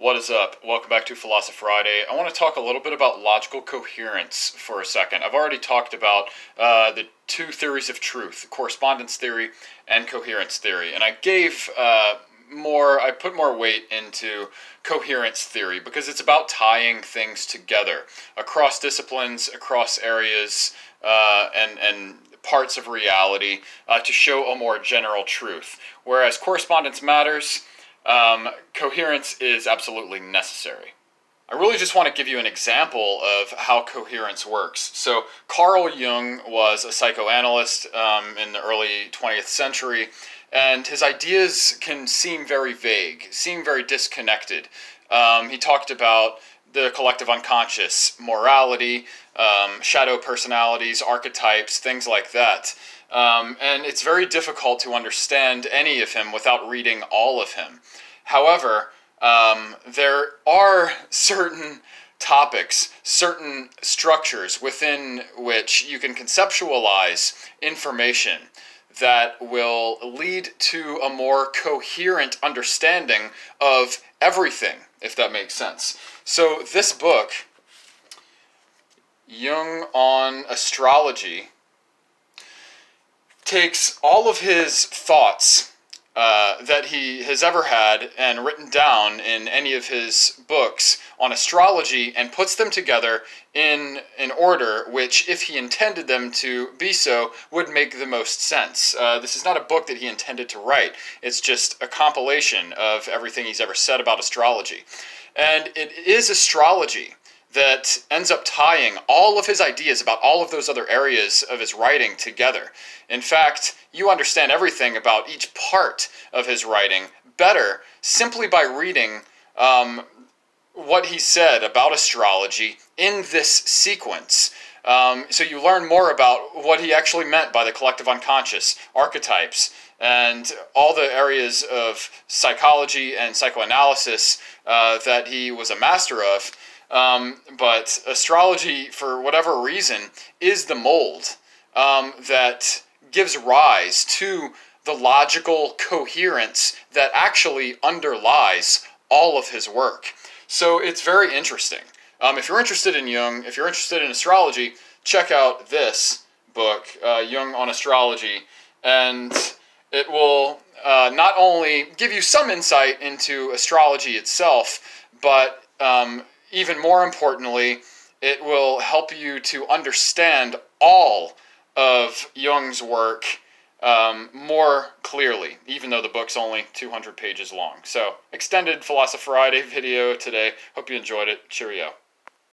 What is up? Welcome back to PhilosoFriday. I want to talk a little bit about logical coherence for a second. I've already talked about the two theories of truth, correspondence theory and coherence theory, and I put more weight into coherence theory because it's about tying things together across disciplines, across areas, and parts of reality to show a more general truth. Whereas correspondence matters, coherence is absolutely necessary. I really just want to give you an example of how coherence works. So Carl Jung was a psychoanalyst in the early 20th century, and his ideas can seem very vague, seem very disconnected. He talked about the collective unconscious, morality, shadow personalities, archetypes, things like that. And it's very difficult to understand any of him without reading all of him. However, there are certain topics, certain structures within which you can conceptualize information that will lead to a more coherent understanding of everything, if that makes sense. So this book, Jung on Astrology, takes all of his thoughts that he has ever had and written down in any of his books on astrology and puts them together in an order which, if he intended them to be so, would make the most sense. This is not a book that he intended to write. It's just a compilation of everything he's ever said about astrology. And it is astrology that ends up tying all of his ideas about all of those other areas of his writing together. In fact, you understand everything about each part of his writing better simply by reading what he said about astrology in this sequence. So you learn more about what he actually meant by the collective unconscious, archetypes, and all the areas of psychology and psychoanalysis that he was a master of. But astrology, for whatever reason, is the mold that gives rise to the logical coherence that actually underlies all of his work. So it's very interesting. If you're interested in Jung, if you're interested in astrology, check out this book, Jung on Astrology, and it will not only give you some insight into astrology itself, but even more importantly, it will help you to understand all of Jung's work more clearly, even though the book's only 200 pages long. So, extended PhilosoFriday video today. Hope you enjoyed it. Cheerio.